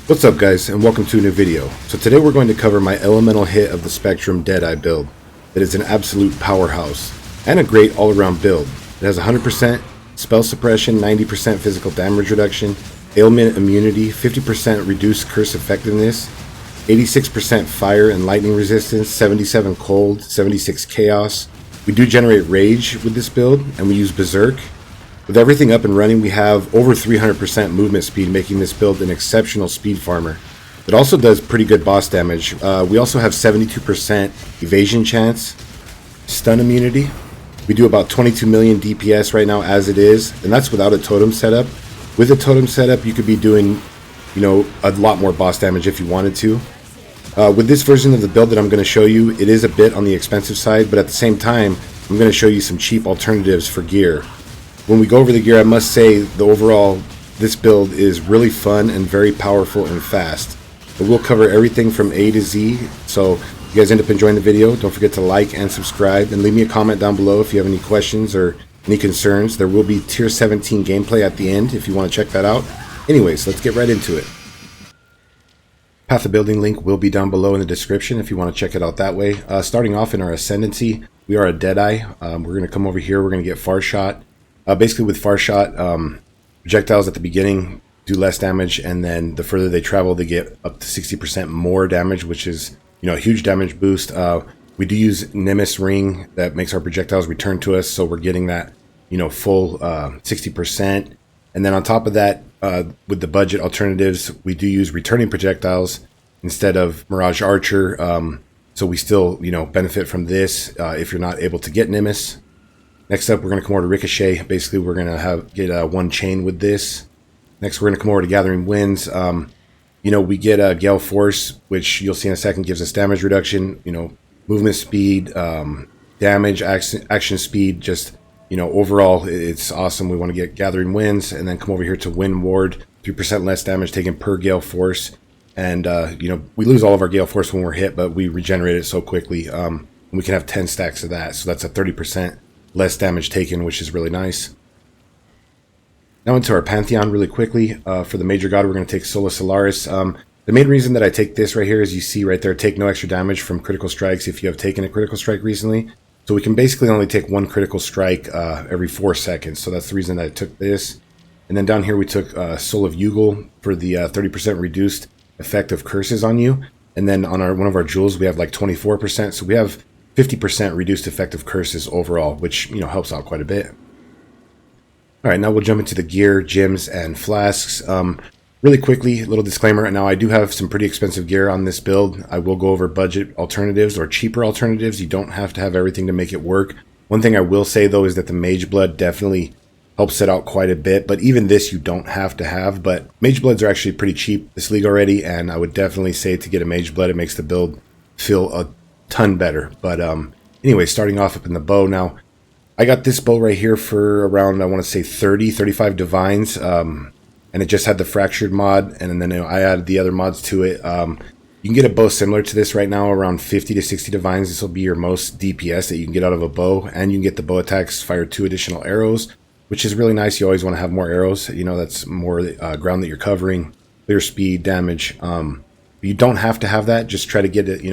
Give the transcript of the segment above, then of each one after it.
What's up guys, and welcome to a new video. So today we're going to cover my elemental hit of the Spectrum Deadeye build. That is an absolute powerhouse, and a great all-around build. It has 100% spell suppression, 90% physical damage reduction, ailment immunity, 50% reduced curse effectiveness, 86% fire and lightning resistance, 77 cold, 76 chaos. We do generate rage with this build, and we use berserk. With everything up and running, we have over 300% movement speed, making this build an exceptional speed farmer. It also does pretty good boss damage. We also have 72% evasion chance, stun immunity. We do about 22 million DPS right now as it is, and that's without a totem setup. With a totem setup, you could be doing, a lot more boss damage if you wanted to. With this version of the build that I'm going to show you, it is a bit on the expensive side, but at the same time, I'm going to show you some cheap alternatives for gear. When we go over the gear, I must say this build is really fun and very powerful and fast. But we'll cover everything from A to Z, so if you guys end up enjoying the video, don't forget to like and subscribe, and leave me a comment down below if you have any questions or any concerns. There will be tier 17 gameplay at the end if you want to check that out. Anyways, let's get right into it. Path of building link will be down below in the description if you want to check it out that way. Starting off in our Ascendancy, we are a Deadeye. We're going to come over here, we're going to get Far Shot. Basically with Far Shot, projectiles at the beginning do less damage, and then the further they travel, they get up to 60% more damage, which is a huge damage boost. We do use Nimis ring that makes our projectiles return to us, so we're getting that full 60%. And then on top of that, with the budget alternatives, we do use returning projectiles instead of Mirage Archer, so we still benefit from this if you're not able to get Nimis. Next up, we're going to come over to Ricochet. Basically, we're going to get one chain with this. Next, we're going to come over to Gathering Winds. We get Gale Force, which you'll see in a second gives us damage reduction, movement speed, damage, action speed, just, overall, it's awesome. We want to get Gathering Winds, and then come over here to Wind Ward, 3% less damage taken per Gale Force. And, we lose all of our Gale Force when we're hit, but we regenerate it so quickly. We can have 10 stacks of that, so that's a 30% less damage taken, which is really nice. Now into our Pantheon really quickly. For the Major God, we're going to take Sola Solaris. The main reason that I take this right here is you see right there, take no extra damage from critical strikes if you have taken a critical strike recently. So we can basically only take one critical strike every 4 seconds. So that's the reason that I took this. And then down here we took Soul of Yugal for the 30% reduced effect of curses on you. And then on one of our jewels we have like 24%. So we have 50% reduced effective curses overall, which helps out quite a bit. Alright, now we'll jump into the gear, gems, and flasks. Really quickly, a little disclaimer. Now I do have some pretty expensive gear on this build. I will go over budget alternatives or cheaper alternatives. You don't have to have everything to make it work. One thing I will say though is that the Mage Blood definitely helps it out quite a bit, but even this you don't have to have. But Mage Bloods are actually pretty cheap this league already, and I would definitely say to get a Mage Blood, it makes the build feel a ton better. But anyway, starting off up in the bow. Now I got this bow right here for around, I want to say 35 divines, and it just had the fractured mod, and then I added the other mods to it. You can get a bow similar to this right now, around 50 to 60 divines. This will be your most DPS that you can get out of a bow, and you can get the bow attacks, fire 2 additional arrows, which is really nice. You always want to have more arrows, that's more ground that you're covering, clear speed, damage. You don't have to have that. Just try to get it,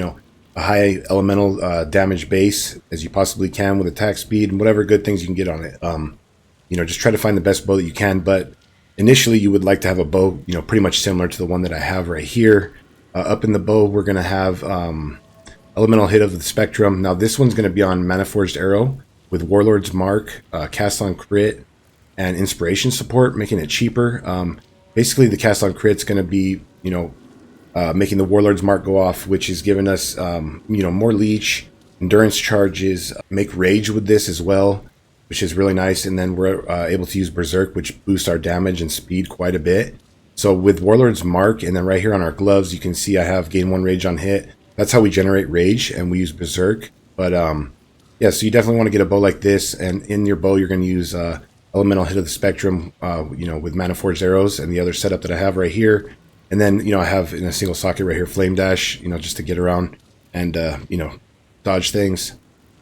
a high elemental damage base as you possibly can with attack speed and whatever good things you can get on it. Just try to find the best bow that you can, but initially you would like to have a bow pretty much similar to the one that I have right here. Up in the bow we're going to have elemental hit of the spectrum. Now this one's going to be on Mana Forged Arrow with Warlord's Mark, cast on crit, and inspiration support, making it cheaper. Basically the cast on crit's going to be making the Warlord's Mark go off, which is giving us, more leech, endurance charges, make rage with this as well, which is really nice. And then we're able to use Berserk, which boosts our damage and speed quite a bit. So with Warlord's Mark, and then right here on our gloves, you can see I have gain 1 rage on hit. That's how we generate rage, and we use Berserk. But yeah, so you definitely want to get a bow like this, and in your bow you're going to use elemental hit of the spectrum, with Mana Forged arrows, and the other setup that I have right here. And then, I have in a single socket right here, Flame Dash, just to get around and, dodge things.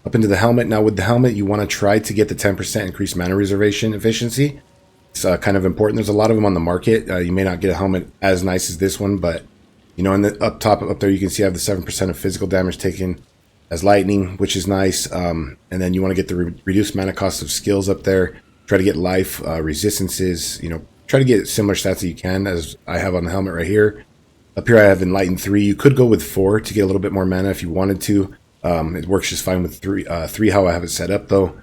Up into the helmet. Now with the helmet, you want to try to get the 10% increased mana reservation efficiency. It's kind of important. There's a lot of them on the market. You may not get a helmet as nice as this one, but you know, in the up there, you can see I have the 7% of physical damage taken as lightning, which is nice. And then you want to get the reduced mana cost of skills up there. Try to get life, resistances, you know, try to get similar stats that you can as I have on the helmet right here. Up here I have Enlighten 3. You could go with 4 to get a little bit more mana if you wanted to. It works just fine with 3 how I have it set up though.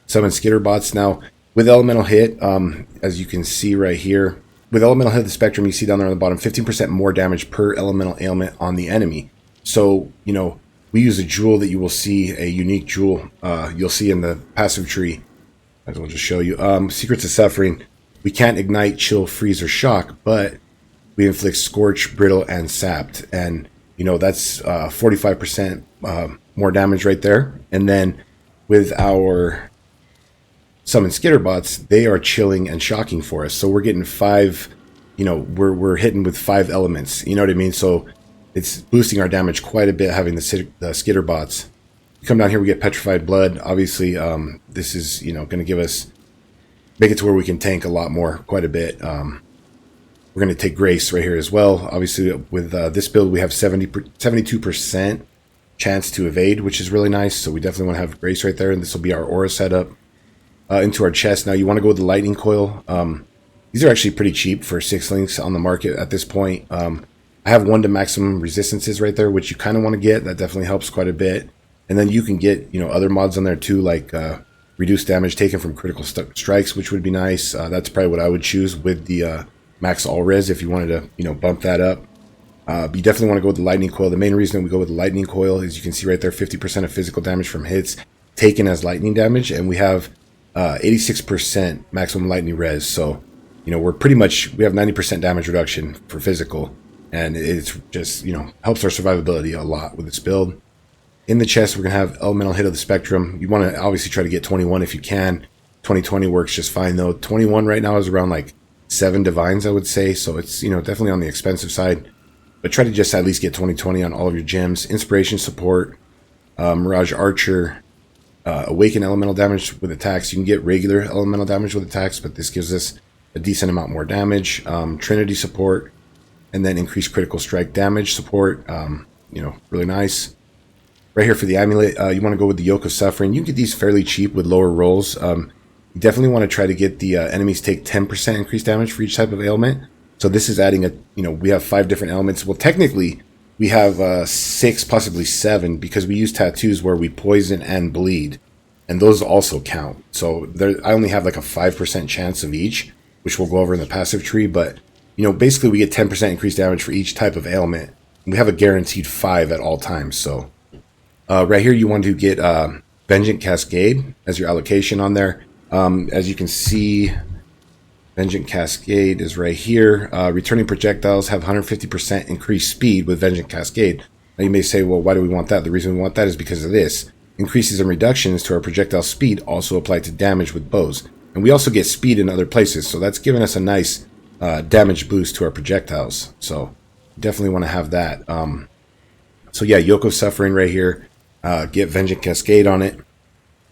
Summon Skitterbots. Now, with Elemental Hit, as you can see right here, with Elemental Hit of the Spectrum, you see down there on the bottom, 15% more damage per elemental ailment on the enemy. So, you know, we use a jewel that you will see, a unique jewel you'll see in the passive tree. As I'll just show you. Secrets of Suffering. We can't ignite, chill, freeze, or shock, but we inflict Scorch, Brittle, and Sapped. And, you know, that's 45% more damage right there. And then with our Summon Skitterbots, they are chilling and shocking for us. So we're getting 5, you know, we're hitting with 5 elements. You know what I mean? So it's boosting our damage quite a bit having the Skitterbots. Come down here, we get Petrified Blood. Obviously, this is, you know, going to give us, make it to where we can tank a lot more, quite a bit. We're going to take Grace right here as well. Obviously, with this build, we have 72% chance to evade, which is really nice. So we definitely want to have Grace right there, and this will be our aura setup. Into our chest. Now, you want to go with the Lightning Coil. These are actually pretty cheap for 6 links on the market at this point. I have 1 to maximum resistances right there, which you kind of want to get. That definitely helps quite a bit. And then you can get, you know, other mods on there too, like reduced damage taken from critical strikes, which would be nice. That's probably what I would choose with the max all res if you wanted to, you know, bump that up. But you definitely want to go with the Lightning Coil. The main reason that we go with the Lightning Coil is you can see right there 50% of physical damage from hits taken as lightning damage, and we have 86% maximum lightning res. So, you know, we're pretty much, we have 90% damage reduction for physical, and it's just, you know, helps our survivability a lot with this build. In the chest, we're going to have Elemental Hit of the Spectrum. You want to obviously try to get 21 if you can. 2020 works just fine, though. 21 right now is around like 7 divines, I would say. So it's, you know, definitely on the expensive side. But try to just at least get 2020 on all of your gems. Inspiration Support, Mirage Archer, Awaken Elemental Damage with attacks. You can get regular elemental damage with attacks, but this gives us a decent amount more damage. Trinity Support, and then increased critical strike damage support. You know, really nice. Right here for the amulet, you want to go with the Yoke of Suffering. You can get these fairly cheap with lower rolls. You definitely want to try to get the enemies take 10% increased damage for each type of ailment. So this is adding you know, we have 5 different elements. Well, technically, we have 6, possibly 7, because we use tattoos where we poison and bleed. And those also count. So I only have like a 5% chance of each, which we'll go over in the passive tree. But, you know, basically we get 10% increased damage for each type of ailment. We have a guaranteed 5 at all times, so... right here, you want to get Vengeance Cascade as your allocation on there. As you can see, Vengeance Cascade is right here. Returning projectiles have 150% increased speed with Vengeance Cascade. Now you may say, well, why do we want that? The reason we want that is because of this. Increases and reductions to our projectile speed also apply to damage with bows. And we also get speed in other places, so that's giving us a nice damage boost to our projectiles. So definitely want to have that. So yeah, Yoke of Suffering right here. Get Vengeance Cascade on it.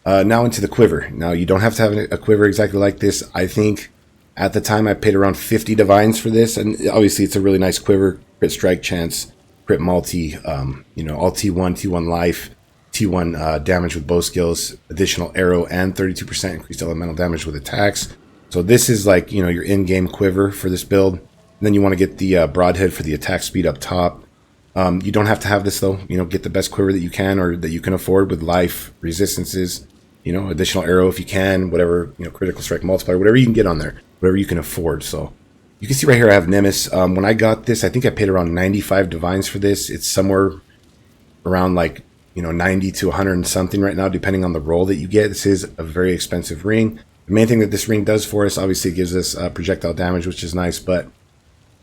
Now into the quiver. Now you don't have to have a quiver exactly like this. I think at the time I paid around 50 divines for this, and obviously it's a really nice quiver. Crit strike chance, crit multi, you know, all T1 life, T1 damage with bow skills, additional arrow, and 32% increased elemental damage with attacks. So this is like, you know, your in-game quiver for this build. And then you want to get the broadhead for the attack speed up top. You don't have to have this though. You know, get the best quiver that you can or that you can afford with life, resistances, you know, additional arrow if you can, whatever, you know, critical strike multiplier, whatever you can get on there, whatever you can afford. So you can see right here I have Nimis. When I got this, I think I paid around 95 divines for this. It's somewhere around like, you know, 90 to 100 and something right now, depending on the roll that you get. This is a very expensive ring. The main thing that this ring does for us, obviously it gives us projectile damage, which is nice, but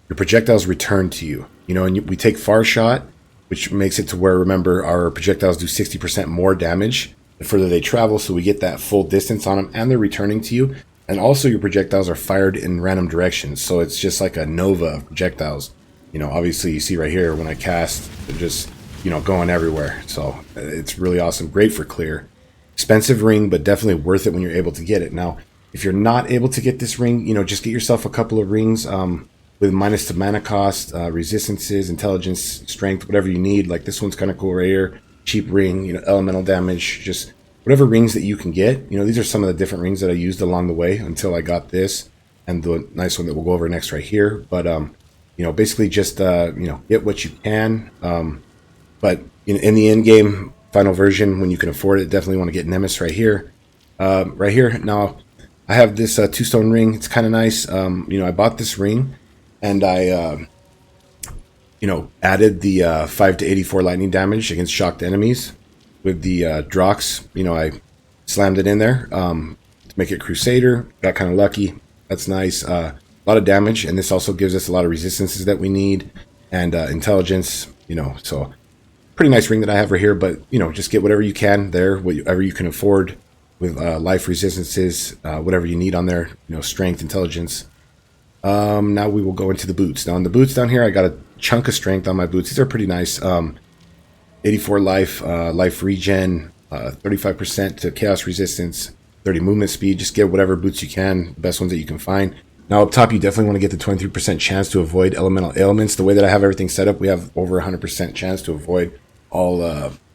your projectiles return to you. You know, and we take Far Shot, which makes it to where, remember, our projectiles do 60% more damage the further they travel, so we get that full distance on them, and they're returning to you. And also your projectiles are fired in random directions, so it's just like a nova of projectiles. You know, obviously you see right here when I cast, they're just, you know, going everywhere. So it's really awesome. Great for clear. Expensive ring, but definitely worth it when you're able to get it. Now, If you're not able to get this ring, you know, just get yourself a couple of rings with minus to mana cost, resistances, intelligence, strength, whatever you need. Like this one's kind of cool right here. Cheap ring, you know, elemental damage, just whatever rings that you can get. You know, these are some of the different rings that I used along the way until I got this, and the nice one that we'll go over next right here. But you know, basically just you know, get what you can. But in the end game final version, when you can afford it, definitely want to get Nimis right here. Right here now, I have this 2-stone ring. It's kind of nice. You know, I bought this ring, and I you know, added the 5 to 84 lightning damage against shocked enemies with the Drox. You know, I slammed it in there to make it Crusader. Got kind of lucky. That's nice. A lot of damage, and this also gives us a lot of resistances that we need, and intelligence. You know, so pretty nice ring that I have right here. But you know, just get whatever you can there, whatever you can afford with life resistances, whatever you need on there. You know, strength, intelligence. Now we will go into the boots. Now in the boots down here, I got a chunk of strength on my boots. These are pretty nice. 84 life, life regen, 35% to chaos resistance, 30 movement speed. Just get whatever boots you can, the best ones that you can find. Now up top, you definitely want to get the 23% chance to avoid elemental ailments. The way that I have everything set up, we have over 100% chance to avoid all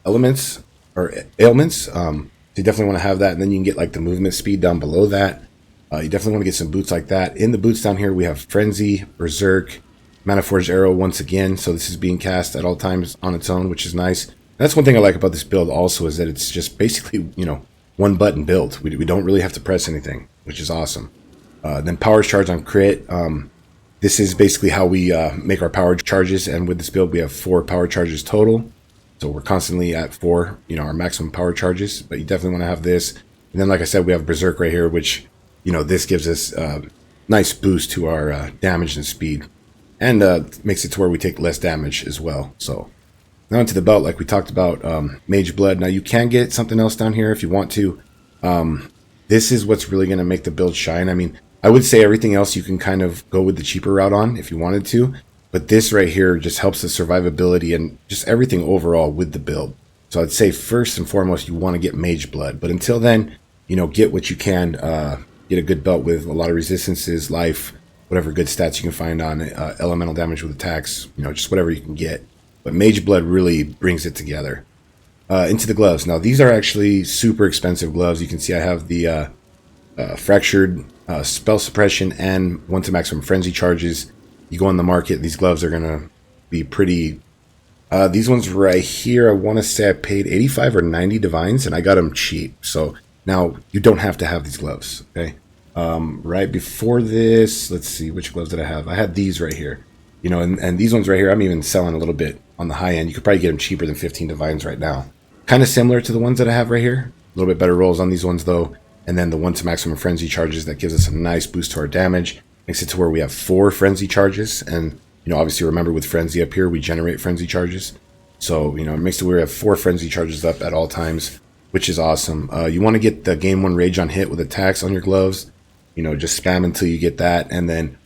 elements or ailments. So you definitely want to have that, and then you can get like the movement speed down below that. You definitely want to get some boots like that. In the boots down here, we have Frenzy, Berserk, Mana Forged Arrow once again. So this is being cast at all times on its own, which is nice. And that's one thing I like about this build also, is that it's just basically, you know, one button build. We don't really have to press anything, which is awesome. Then Power Charge on crit. This is basically how we make our power charges. And with this build, we have 4 power charges total. So we're constantly at 4, you know, our maximum power charges. But you definitely want to have this. And then, like I said, we have Berserk right here, which, you know, this gives us a nice boost to our damage and speed, and makes it to where we take less damage as well. So now into the belt, like we talked about, Mage Blood. Now you can get something else down here if you want to. This is what's really going to make the build shine. I mean, I would say everything else you can kind of go with the cheaper route on if you wanted to, but this right here just helps the survivability and just everything overall with the build. So I'd say first and foremost, you want to get Mage Blood, but until then, you know, get what you can. Get a good belt with a lot of resistances, life, whatever good stats you can find on elemental damage with attacks, you know, just whatever you can get. But Mage Blood really brings it together. Into the gloves. Now, these are actually super expensive gloves. You can see I have the Fractured Spell Suppression and 1 to maximum Frenzy charges. You go on the market, these gloves are going to be pretty... these ones right here, I want to say I paid 85 or 90 divines, and I got them cheap. So now you don't have to have these gloves, okay? Right before this, let's see, which gloves did I have? I had these right here. You know, and these ones right here, I'm even selling a little bit on the high end. You could probably get them cheaper than 15 divines right now. Kind of similar to the ones that I have right here. A little bit better rolls on these ones though. And then the 1 to maximum Frenzy charges, that gives us a nice boost to our damage. Makes it to where we have 4 Frenzy charges. And, you know, obviously remember with Frenzy up here, we generate Frenzy charges. So, you know, it makes it where we have 4 Frenzy charges up at all times, which is awesome. You want to get the gain 1 rage on hit with attacks on your gloves. You know, just spam until you get that. And then,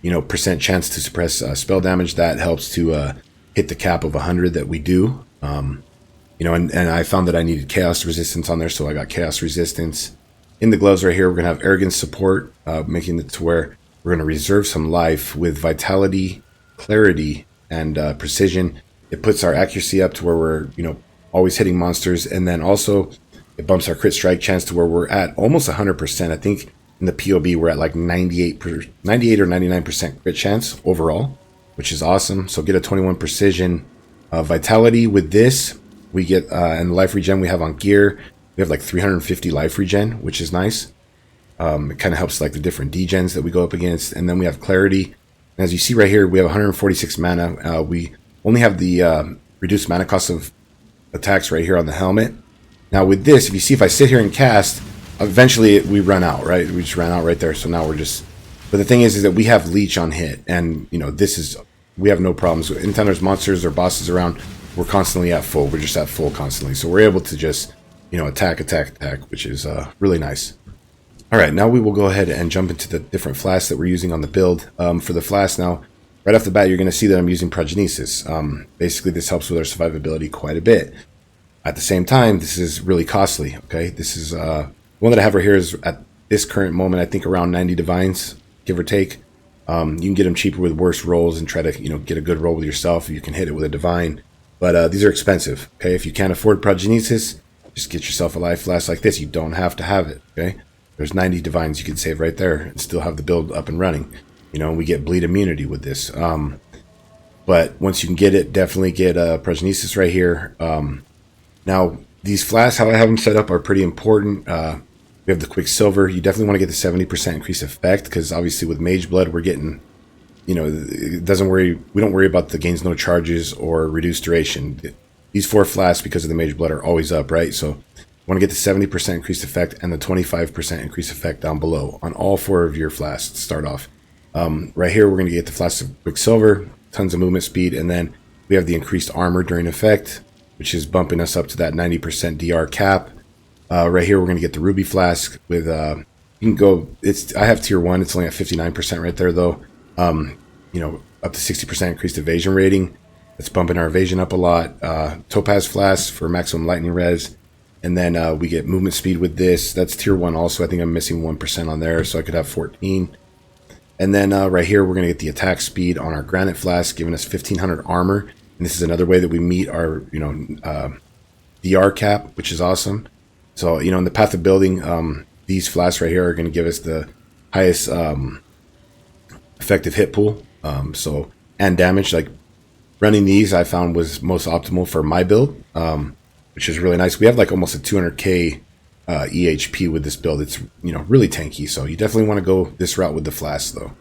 you know, percent chance to suppress spell damage. That helps to hit the cap of 100 that we do. You know, and I found that I needed chaos resistance on there, so I got chaos resistance. In the gloves right here, we're going to have arrogance support, making it to where we're going to reserve some life with vitality, clarity, and precision. It puts our accuracy up to where we're, you know, always hitting monsters. And then also it bumps our crit strike chance to where we're at almost 100%. I think in the POB, we're at like 98 or 99% crit chance overall, which is awesome. So get a 21 precision. Vitality with this, we get, and the life regen we have on gear, we have like 350 life regen, which is nice. It kind of helps like the different degens that we go up against. And then we have clarity. And as you see right here, we have 146 mana. We only have the reduced mana cost of attacks right here on the helmet. Now with this, if you see, if I sit here and cast, eventually we run out, right? We just ran out right there. So now we're just, but the thing is that we have leech on hit, and you know, this is, we have no problems. Anytime there's monsters or bosses around, we're constantly at full. We're just at full constantly. So we're able to just, you know, attack, which is really nice. All right, now we will go ahead and jump into the different flasks that we're using on the build. For the flask now, right off the bat, you're going to see that I'm using Progenesis. Basically, this helps with our survivability quite a bit. At the same time, this is really costly, okay? This is, one that I have right here is at this current moment, I think around 90 divines, give or take. You can get them cheaper with worse rolls and try to, get a good roll with yourself. You can hit it with a divine, but these are expensive. Okay, if you can't afford Progenesis, just get yourself a life flask like this. You don't have to have it. Okay, there's 90 divines you can save right there and still have the build up and running. We get bleed immunity with this. But once you can get it, definitely get Progenesis right here. Now, these flasks, how I have them set up, are pretty important. We have the Quicksilver. You definitely want to get the 70% increased effect, because obviously with Mage Blood, we're getting, it doesn't worry. We don't worry about the gains no charges or reduced duration. These 4 flasks, because of the Mage Blood, are always up, right? So you want to get the 70% increased effect and the 25% increased effect down below on all 4 of your flasks to start off. Right here, we're going to get the Flask of Quicksilver, tons of movement speed, and then we have the increased armor during effect, which is bumping us up to that 90% DR cap. Right here, we're going to get the Ruby Flask with, you can go, I have tier 1, it's only at 59% right there though. Up to 60% increased evasion rating. That's bumping our evasion up a lot. Topaz Flask for maximum lightning res. And then we get movement speed with this. That's tier 1 also. I think I'm missing 1% on there, so I could have 14. And then right here, we're going to get the attack speed on our Granite Flask, giving us 1500 armor. And this is another way that we meet our, DR cap, which is awesome. So, in the path of building, these flasks right here are going to give us the highest effective hit pool. And damage. Like, running these, I found was most optimal for my build, which is really nice. We have like almost a 200k EHP with this build. It's really tanky, so you definitely want to go this route with the flask though.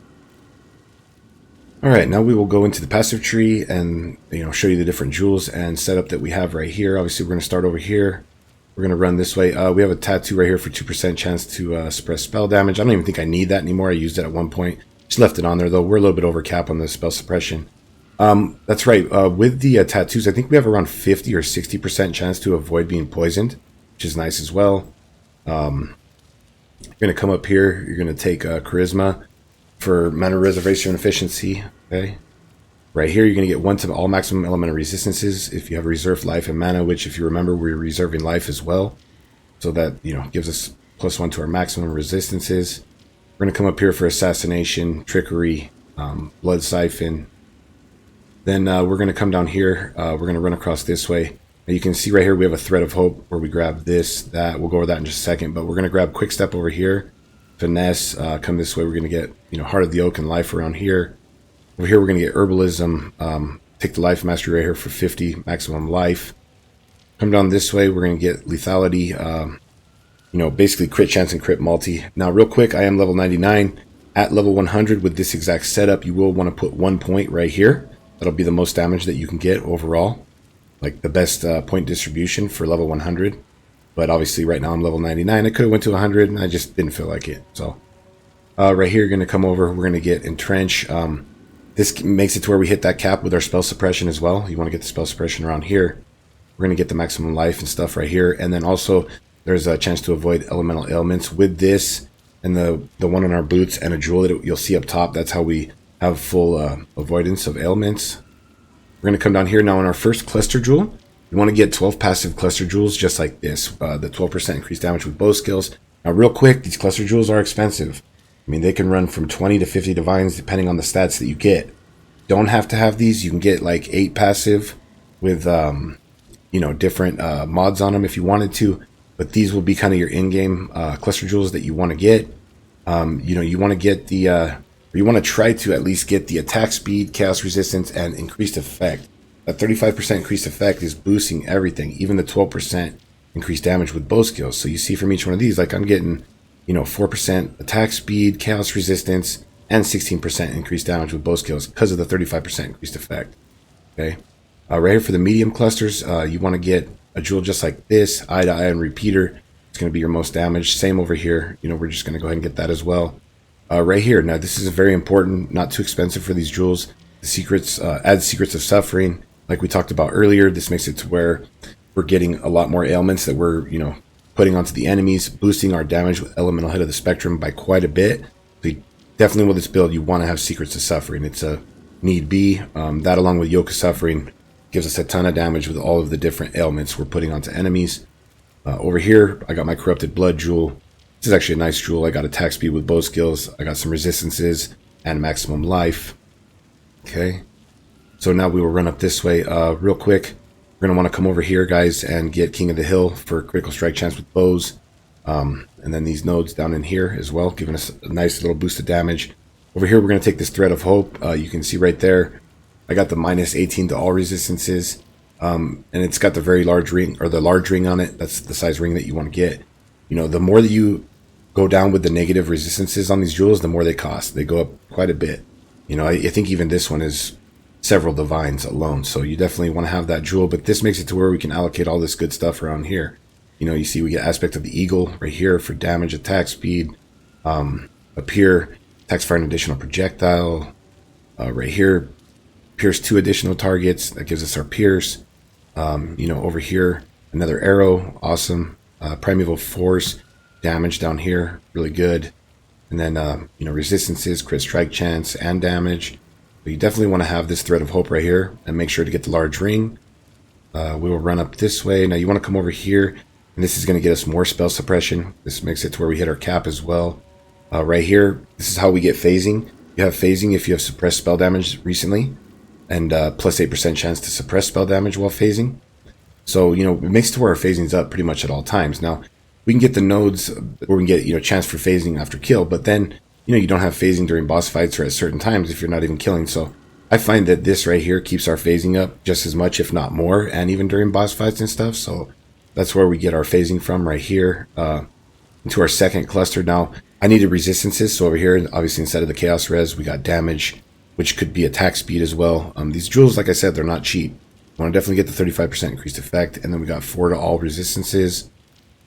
All right, now we will go into the passive tree and show you the different jewels and setup that we have right here. Obviously, we're going to start over here. We're going to run this way. We have a tattoo right here for 2% chance to suppress spell damage. I don't even think I need that anymore. I used it at one point. Just left it on there though. We're a little bit over cap on the spell suppression. That's right. With the tattoos, I think we have around 50 or 60% chance to avoid being poisoned, which is nice as well. You're going to come up here. You're going to take Charisma for mana reservation efficiency. Okay. Right here, you're going to get 1 to all maximum elemental resistances if you have reserved life and mana, which if you remember, we're reserving life as well. So that, gives us +1 to our maximum resistances. We're going to come up here for Assassination, Trickery, Blood Siphon. Then we're going to come down here. We're going to run across this way. Now you can see right here we have a Thread of Hope where we grab this, that. We'll go over that in just a second. But we're going to grab Quick Step over here. Finesse, come this way. We're going to get, Heart of the Oak and Life around here. Over here we're going to get Herbalism. Take the Life Mastery right here for 50 maximum life. Come down this way. We're going to get Lethality. Basically crit chance and crit multi. Now real quick, I am level 99. At level 100 with this exact setup, you will want to put 1 point right here. That'll be the most damage that you can get overall. Like the best point distribution for level 100. But obviously right now I'm level 99. I could have went to 100 and I just didn't feel like it. So right here you're going to come over. We're going to get Entrench. This makes it to where we hit that cap with our spell suppression as well. You want to get the spell suppression around here. We're going to get the maximum life and stuff right here. And then also there's a chance to avoid elemental ailments with this and the one on our boots and a jewel that you'll see up top. That's how we have full avoidance of ailments. We're going to come down here now on our first cluster jewel. You want to get 12 passive cluster jewels just like this. The 12% increased damage with bow skills. Now real quick, these cluster jewels are expensive. I mean, they can run from 20 to 50 divines depending on the stats that you get. Don't have to have these. You can get like 8 passive with, different mods on them if you wanted to. But these will be kind of your in-game cluster jewels that you want to get. You want to get the... you want to try to at least get the attack speed, chaos resistance, and increased effect. That 35% increased effect is boosting everything, even the 12% increased damage with bow skills. So you see from each one of these, like I'm getting, 4% attack speed, chaos resistance, and 16% increased damage with bow skills because of the 35% increased effect. Okay. Right here for the medium clusters, you want to get a jewel just like this, Eye to Eye and Repeater. It's going to be your most damage. Same over here. We're just going to go ahead and get that as well. Right here. Now, this is very important, not too expensive for these jewels. The secrets, add Secrets of Suffering. Like we talked about earlier, this makes it to where we're getting a lot more ailments that we're, putting onto the enemies, boosting our damage with Elemental Head of the Spectrum by quite a bit. So definitely with this build, you want to have Secrets of Suffering. It's a need be. That along with Yoke of Suffering gives us a ton of damage with all of the different ailments we're putting onto enemies. Over here, I got my Corrupted Blood Jewel. This is actually a nice jewel. I got attack speed with bow skills. I got some resistances and maximum life. Okay. So now we will run up this way real quick. We're going to want to come over here, guys, and get King of the Hill for critical strike chance with bows. And then these nodes down in here as well, giving us a nice little boost of damage. Over here, we're going to take this Thread of Hope. You can see right there, I got the minus 18 to all resistances. And it's got the very large ring, or the large ring on it. That's the size ring that you want to get. You know, the more that you go down with the negative resistances on these jewels, the more they cost. They go up quite a bit. You know, I think even this one is several divines alone. So you definitely want to have that jewel. But this makes it to where we can allocate all this good stuff around here. You know, you see we get aspect of the eagle right here for damage, attack speed. Up here, attacks fire an additional projectile. Right here, pierce 2 additional targets. That gives us our pierce. You know, over here, another arrow. Awesome. Primeval force. Damage down here. Really good. And then, you know, resistances, crit strike chance, and damage. But you definitely want to have this Thread of Hope right here. And make sure to get the large ring. We will run up this way. Now you want to come over here. And this is going to get us more spell suppression. This makes it to where we hit our cap as well. Right here, this is how we get phasing. You have phasing if you have suppressed spell damage recently. And plus 8% chance to suppress spell damage while phasing. So, you know, it makes it to where our phasing's up pretty much at all times. Now, we can get the nodes where we can get, you know, chance for phasing after kill. But then, you know, you don't have phasing during boss fights or at certain times if you're not even killing. So I find that this right here keeps our phasing up just as much, if not more. And even during boss fights and stuff. So that's where we get our phasing from right here. Into our second cluster. Now, I needed resistances. So over here, obviously, instead of the chaos res, we got damage, which could be attack speed as well. These jewels, like I said, they're not cheap. You want to definitely get the 35% increased effect. And then we got 4 to all resistances.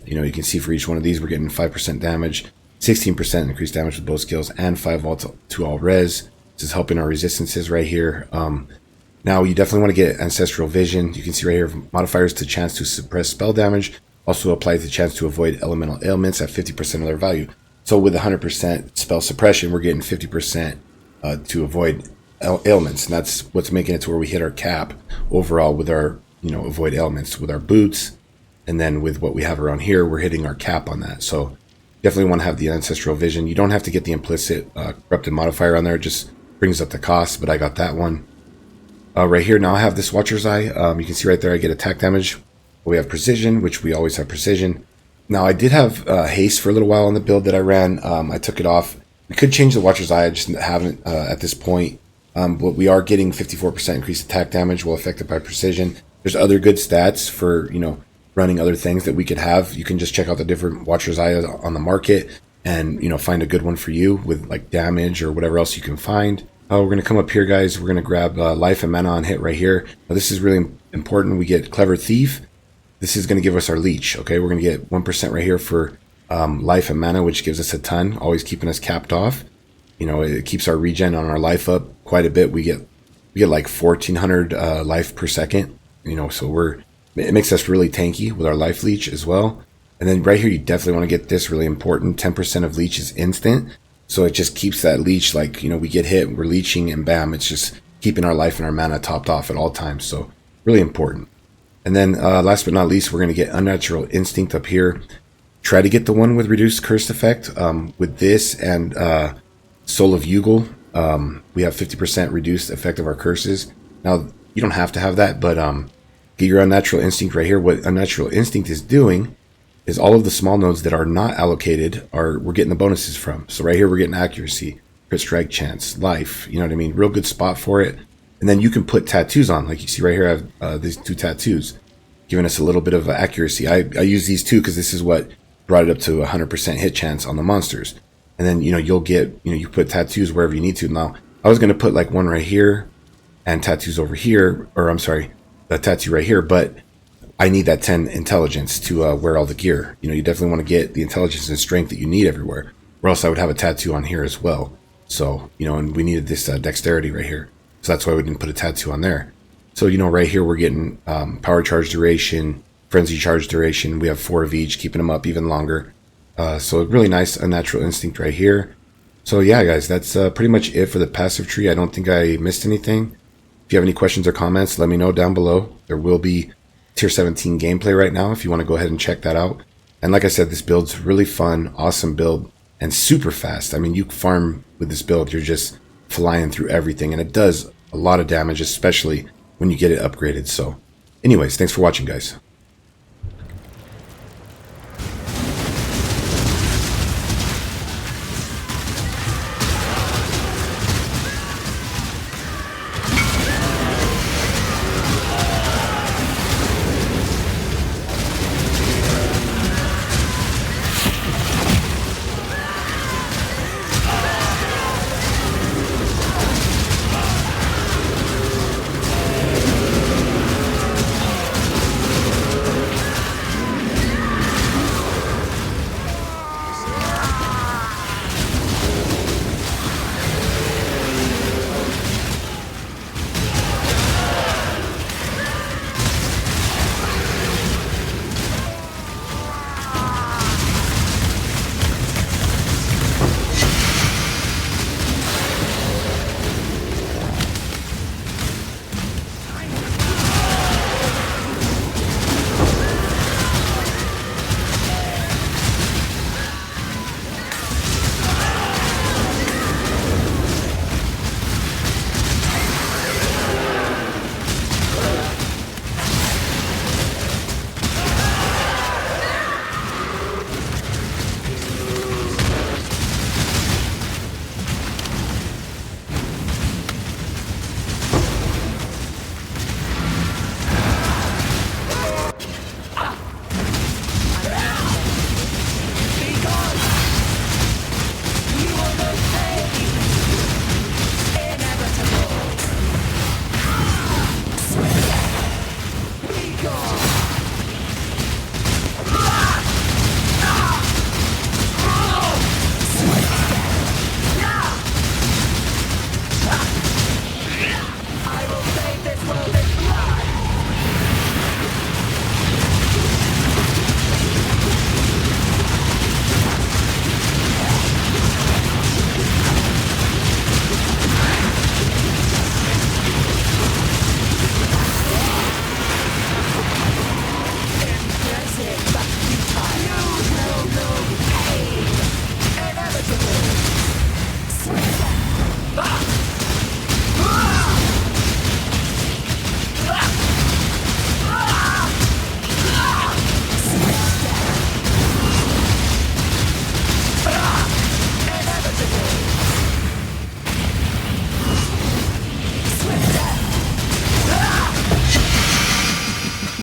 You know, you can see for each one of these, we're getting 5% damage, 16% increased damage with both skills, and 5 all to all res. This is helping our resistances right here. Now, you definitely want to get Ancestral Vision. You can see right here, modifiers to chance to suppress spell damage. Also apply the chance to avoid elemental ailments at 50% of their value. So with 100% spell suppression, we're getting 50% to avoid ailments. And that's what's making it to where we hit our cap overall with our, you know, avoid ailments with our boots. And then with what we have around here, we're hitting our cap on that. So definitely want to have the Ancestral Vision. You don't have to get the implicit corrupted modifier on there. It just brings up the cost, but I got that one. Right here, now I have this Watcher's Eye. You can see right there I get attack damage. We have precision, which we always have precision. Now I did have haste for a little while on the build that I ran. I took it off. We could change the Watcher's Eye, I just haven't at this point. But we are getting 54% increased attack damage while affected by precision. There's other good stats for, you know, running other things that we could have. You can just check out the different Watcher's Eye on the market and, you know, find a good one for you with like damage or whatever else you can find. We're going to come up here, guys. We're going to grab life and mana on hit right here. Now, this is really important. We get Clever Thief. This is going to give us our leech. Okay, we're going to get 1% right here for life and mana, which gives us a ton, always keeping us capped off. You know, it keeps our regen on our life up quite a bit. We get like 1400 life per second. You know, so it makes us really tanky with our life leech as well. And then right here, you definitely want to get this really important. 10% of leech is instant. So it just keeps that leech, like, you know, we get hit, we're leeching, and bam, it's just keeping our life and our mana topped off at all times. So really important. And then last but not least, we're going to get Unnatural Instinct up here. Try to get the one with reduced cursed effect. With this and Soul of Yugal, we have 50% reduced effect of our curses. Now, you don't have to have that, but get your Unnatural Instinct right here. What Unnatural Instinct is doing is all of the small nodes that are not allocated we're getting the bonuses from. So right here, we're getting accuracy, crit strike chance, life, you know what I mean? Real good spot for it. And then you can put tattoos on, like you see right here, I have these 2 tattoos, giving us a little bit of accuracy. I use these 2 because this is what brought it up to 100% hit chance on the monsters. And then, you know, you'll get, you know, you put tattoos wherever you need to. Now, I was going to put like one right here and tattoos over here, or I'm sorry, the tattoo right here, but I need that 10 intelligence to wear all the gear. You know, you definitely want to get the intelligence and strength that you need everywhere, or else I would have a tattoo on here as well. So, you know, and we needed this dexterity right here. So that's why we didn't put a tattoo on there. So, you know, right here we're getting power charge duration, frenzy charge duration. We have 4 of each, keeping them up even longer. So really nice Unnatural Instinct right here. So yeah, guys, that's pretty much it for the passive tree. I don't think I missed anything. If you have any questions or comments, let me know down below. There will be Tier 17 gameplay right now if you want to go ahead and check that out. And like I said, this build's really fun, awesome build, and super fast. I mean, you farm with this build, you're just flying through everything, and it does a lot of damage, especially when you get it upgraded. So anyways, thanks for watching, guys.